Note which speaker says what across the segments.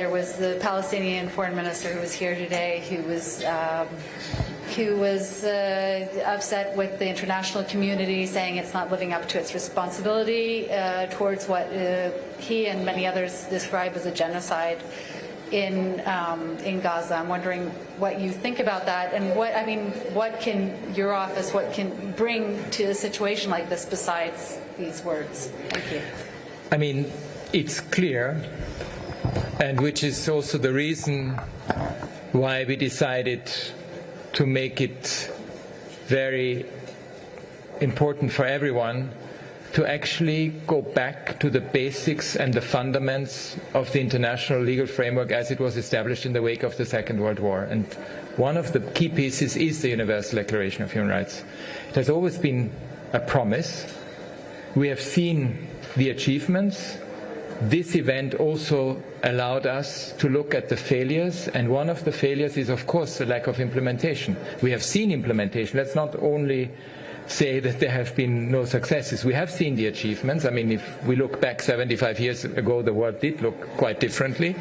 Speaker 1: There was the Palestinian foreign minister who was here today, who was upset with the international community, saying it's not living up to its responsibility towards what he and many others describe as a genocide in Gaza. I'm wondering what you think about that, and what can your office, what can bring to a situation like this besides these words? Thank you.
Speaker 2: I mean, it's clear, and which is also the reason why we decided to make it very important for everyone to actually go back to the basics and the fundamentals of the international legal framework as it was established in the wake of the Second World War. And one of the key pieces is the Universal Declaration of Human Rights. It has always been a promise. We have seen the achievements. This event also allowed us to look at the failures, and one of the failures is, of course, the lack of implementation. We have seen implementation. Let's not only say that there have been no successes. We have seen the achievements. I mean, if we look back 75 years ago, the world did look quite differently.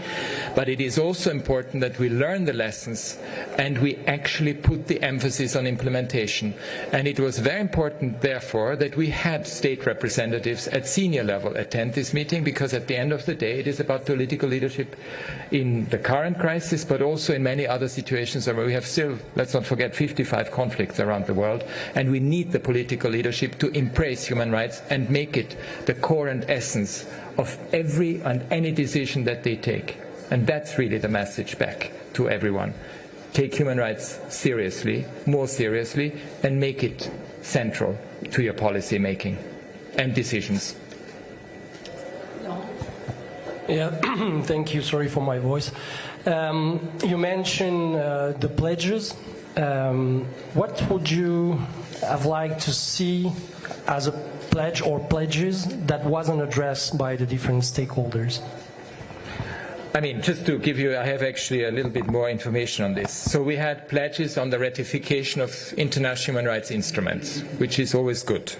Speaker 2: But it is also important that we learn the lessons and we actually put the emphasis on implementation. And it was very important, therefore, that we had state representatives at senior level attend this meeting, because at the end of the day, it is about political leadership in the current crisis, but also in many other situations where we have still, let's not forget, 55 conflicts around the world, and we need the political leadership to embrace human rights and make it the core and essence of every and any decision that they take. And that's really the message back to everyone. Take human rights seriously, more seriously, and make it central to your policy making and decisions.
Speaker 3: Yeah, thank you. Sorry for my voice. You mentioned the pledges. What would you have liked to see as a pledge or pledges that wasn't addressed by the different stakeholders?
Speaker 2: I mean, just to give you, I have actually a little bit more information on this. So we had pledges on the ratification of international human rights instruments, which is always good.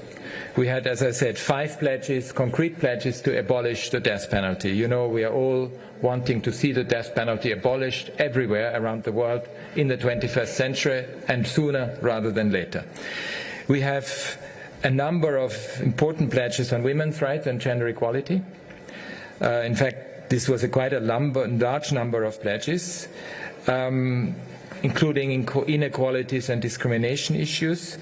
Speaker 2: We had, as I said, 5 pledges, concrete pledges to abolish the death penalty. You know, we are all wanting to see the death penalty abolished everywhere around the world in the 21st century, and sooner rather than later. We have a number of important pledges on women's rights and gender equality. In fact, this was quite a large number of pledges, including inequalities and discrimination issues.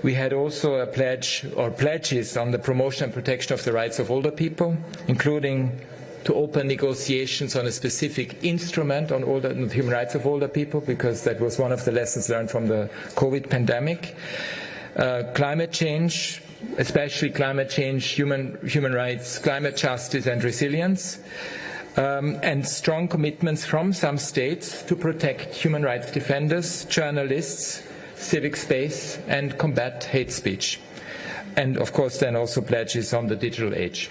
Speaker 2: We had also a pledge or pledges on the promotion and protection of the rights of older people, including to open negotiations on a specific instrument on the human rights of older people, because that was one of the lessons learned from the COVID pandemic. Climate change, especially climate change, human rights, climate justice and resilience, and strong commitments from some states to protect human rights defenders, journalists, civic space, and combat hate speech. And of course then also pledges on the digital age.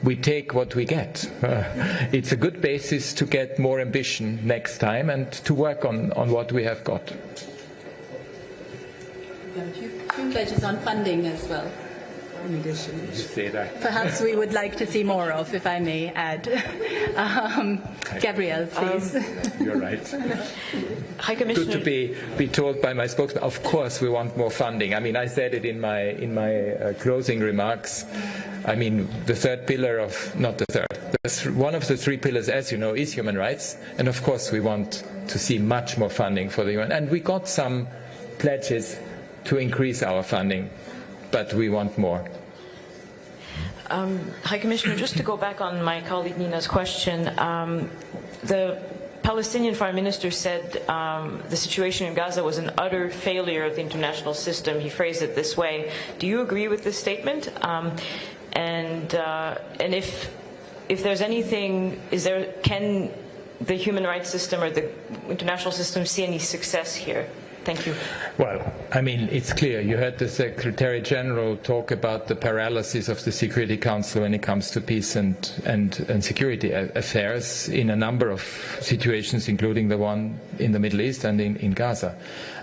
Speaker 2: We take what we get. It's a good basis to get more ambition next time and to work on what we have got.
Speaker 4: Two pledges on funding as well. In addition,
Speaker 2: you say that.
Speaker 4: Perhaps we would like to see more of, if I may add. Gabrielle, please.
Speaker 2: You're right.
Speaker 5: High Commissioner.
Speaker 2: Good to be told by my spokesman. Of course, we want more funding. I mean, I said it in my closing remarks. I mean, the third pillar of, not the third, one of the 3 pillars, as you know, is human rights. And of course, we want to see much more funding for the UN. And we got some pledges to increase our funding, but we want more.
Speaker 5: High Commissioner, just to go back on my colleague Nina's question, the Palestinian Foreign Minister said the situation in Gaza was an utter failure of the international system. He phrased it this way. Do you agree with this statement? And if there's anything, can the human rights system or the international system see any success here? Thank you.
Speaker 2: Well, I mean, it's clear. You heard the Secretary General talk about the paralysis of the Security Council when it comes to peace and security affairs in a number of situations, including the one in the Middle East and in Gaza.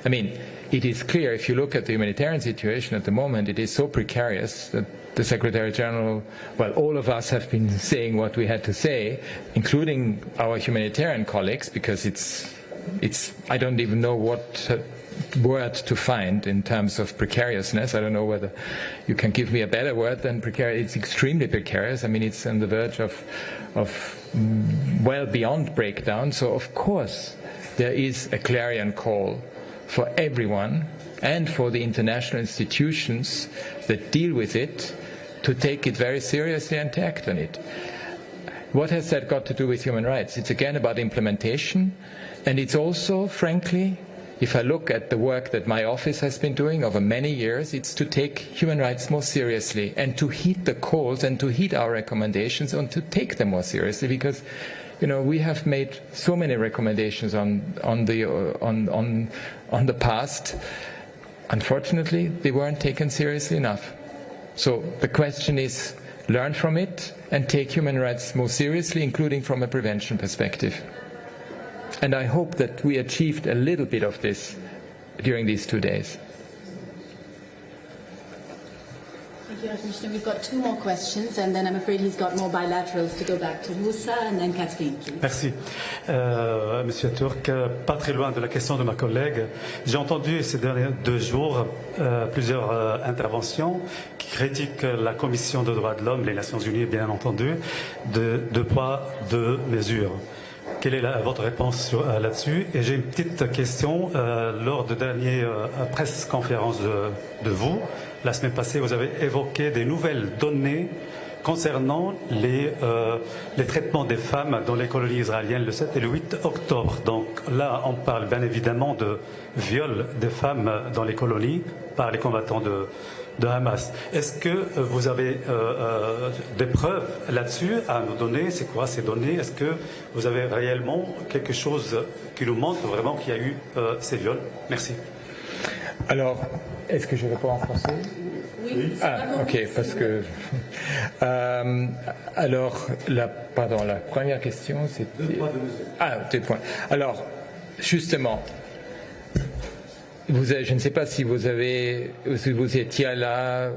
Speaker 2: I mean, it is clear, if you look at the humanitarian situation at the moment, it is so precarious that the Secretary General, well, all of us have been saying what we had to say, including our humanitarian colleagues, because I don't even know what word to find in terms of precariousness. I don't know whether you can give me a better word than precarious. It's extremely precarious. I mean, it's on the verge of well beyond breakdown. So, of course, there is a clarion call for everyone and for the international institutions that deal with it to take it very seriously and to act on it. What has that got to do with human rights? It's again about implementation, and it's also, frankly, if I look at the work that my office has been doing over many years, it's to take human rights more seriously and to heed the calls and to heed our recommendations and to take them more seriously, because we have made so many recommendations on the past. Unfortunately, they weren't taken seriously enough. So the question is, learn from it and take human rights more seriously, including from a prevention perspective. And I hope that we achieved a little bit of this during these 2 days.
Speaker 4: Thank you, Commissioner. We've got 2 more questions, and then I'm afraid he's got more bilaterals to go back to. Moussa and then Catherine, please.
Speaker 6: Merci. Monsieur Turk, pas très loin de la question de ma collègue, j'ai entendu ces derniers 2 jours plusieurs interventions qui critiquent la Commission des droits de l'homme, les Nations Unies bien entendu, de 2 poids, 2 mesures. Quelle est votre réponse là-dessus? Et j'ai une petite question. Lors de dernière presse conférence de vous, la semaine passée, vous avez évoqué des nouvelles données concernant les traitements des femmes dans les colonies israéliennes le 7 et le 8 octobre. Donc là, on parle bien évidemment de viol des femmes dans les colonies par les combattants de Hamas. Est-ce que vous avez des preuves là-dessus à nous donner? C'est quoi ces données? Est-ce que vous avez réellement quelque chose qui nous montre vraiment qu'il y a eu ces viols? Merci.
Speaker 2: Alors, est-ce que je réponds en français?
Speaker 4: Oui.
Speaker 2: Ok, parce que... alors, la première question, c'était...
Speaker 6: 2 poids, 2 mesures.
Speaker 2: 2 points. Alors, justement... je ne sais pas si vous étiez là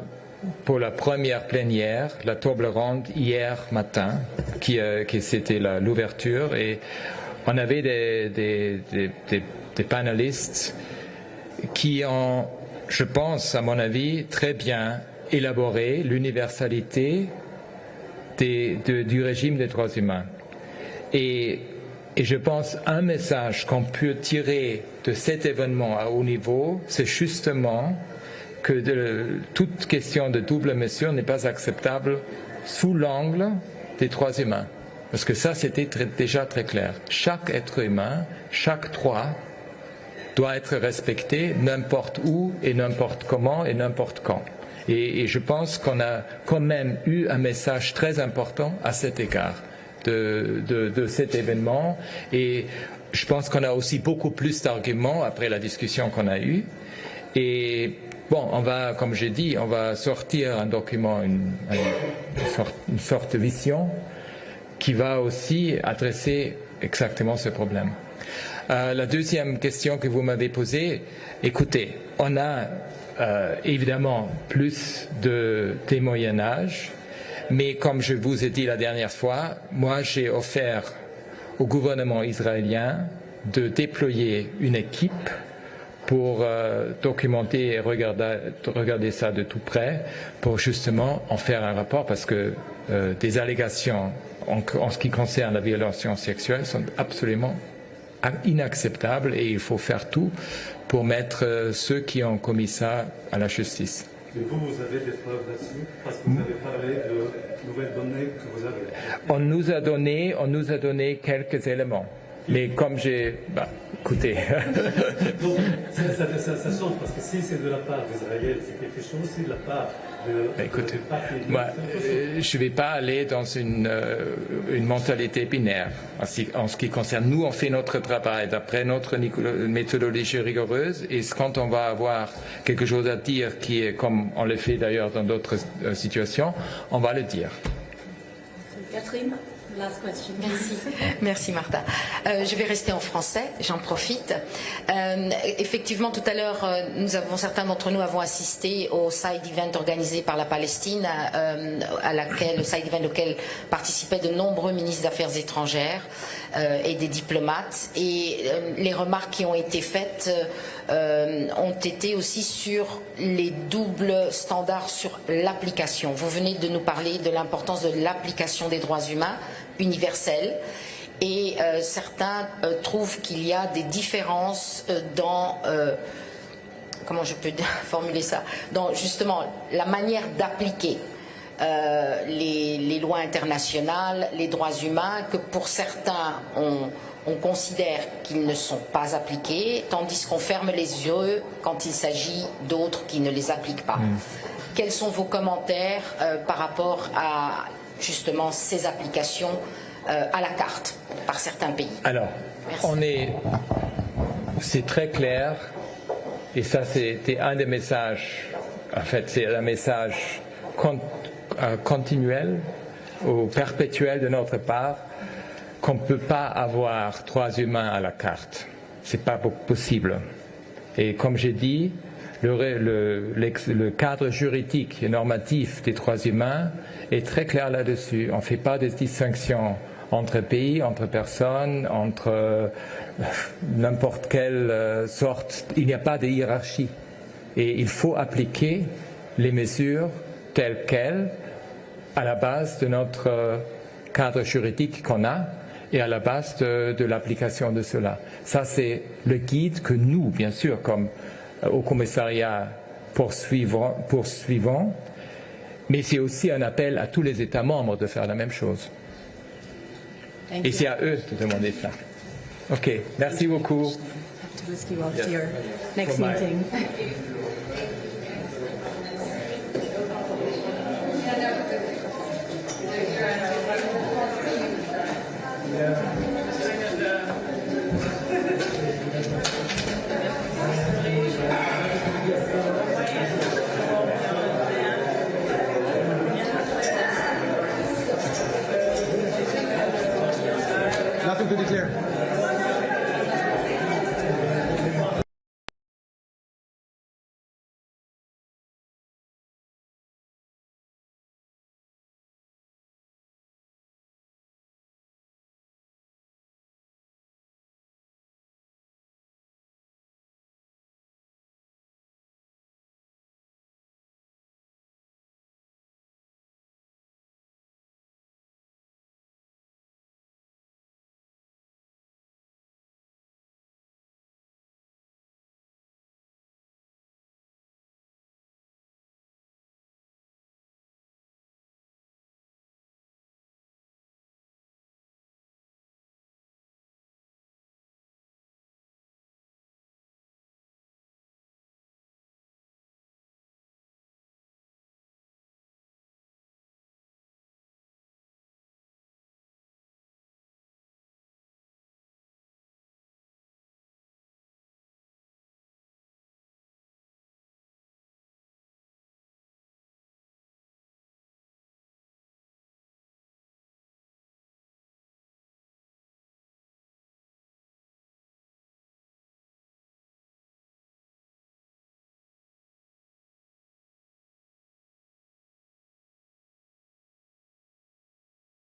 Speaker 2: pour la première plénière, la table ronde hier matin, qui c'était l'ouverture, et on avait des panélistes qui ont, je pense, à mon avis, très bien élaboré l'universalité du régime des droits humains. Et je pense un message qu'on peut tirer de cet événement à haut niveau, c'est justement que toute question de double mesure n'est pas acceptable sous l'angle des droits humains. Parce que ça, c'était déjà très clair. Chaque être humain, chaque droit doit être respecté n'importe où et n'importe comment et n'importe quand. Et je pense qu'on a quand même eu un message très important à cet égard de cet événement, et je pense qu'on a aussi beaucoup plus d'arguments après la discussion qu'on a eue. Et bon, comme j'ai dit, on va sortir un document, une sorte de vision qui va aussi adresser exactement ce problème. La deuxième question que vous m'avez posée, écoutez, on a évidemment plus de témoignages, mais comme je vous ai dit la dernière fois, moi j'ai offert au gouvernement israélien de déployer une équipe pour documenter et regarder ça de tout près, pour justement en faire un rapport, parce que des allégations en ce qui concerne la violation sexuelle sont absolument inacceptables, et il faut faire tout pour mettre ceux qui ont commis ça à la justice.
Speaker 6: Mais vous avez des preuves là-dessus, parce que vous avez parlé de nouvelles données que vous avez.
Speaker 2: On nous a donné quelques éléments. Mais comme j'ai... écoutez...
Speaker 6: Donc, ça change, parce que si c'est de la part d'Israël, c'est quelque chose, si de la part de...
Speaker 2: Écoutez, moi, je ne vais pas aller dans une mentalité binaire. En ce qui concerne, nous, on fait notre travail d'après notre méthodologie rigoureuse, et quand on va avoir quelque chose à dire qui est comme on le fait d'ailleurs dans d'autres situations, on va le dire.
Speaker 4: Catherine. Last question.
Speaker 7: Merci. Merci Martha. Je vais rester en français, j'en profite. Effectivement, tout à l'heure, certains d'entre nous avons assisté au side event organisé par la Palestine, le side event auquel participaient de nombreux ministres d'Affaires étrangères et des diplomates. Et les remarques qui ont été faites ont été aussi sur les doubles standards sur l'application. Vous venez de nous parler de l'importance de l'application des droits humains universelle et certains trouvent qu'il y a des différences dans comment je peux formuler ça, dans justement la manière d'appliquer les lois internationales, les droits humains, que pour certains on considère qu'ils ne sont pas appliqués, tandis qu'on ferme les yeux quand il s'agit d'autres qui ne les appliquent pas. Quels sont vos commentaires par rapport à justement ces applications à la carte par certains pays?
Speaker 2: Alors, c'est très clair, et ça c'était un des messages, en fait c'est un message continuel ou perpétuel de notre part, qu'on ne peut pas avoir droits humains à la carte. C'est pas possible. Et comme j'ai dit, le cadre juridique et normatif des droits humains est très clair là-dessus. On ne fait pas de distinction entre pays, entre personnes, entre n'importe quelle sorte. Il n'y a pas de hiérarchie. Et il faut appliquer les mesures telles quelles à la base de notre cadre juridique qu'on a et à la base de l'application de cela. Ça, c'est le guide que nous, bien sûr, comme au commissariat poursuivons, mais c'est aussi un appel à tous les États membres de faire la même chose. Et c'est à eux de demander ça. Ok, merci beaucoup.
Speaker 4: Next meeting.
Speaker 8: Nothing to declare.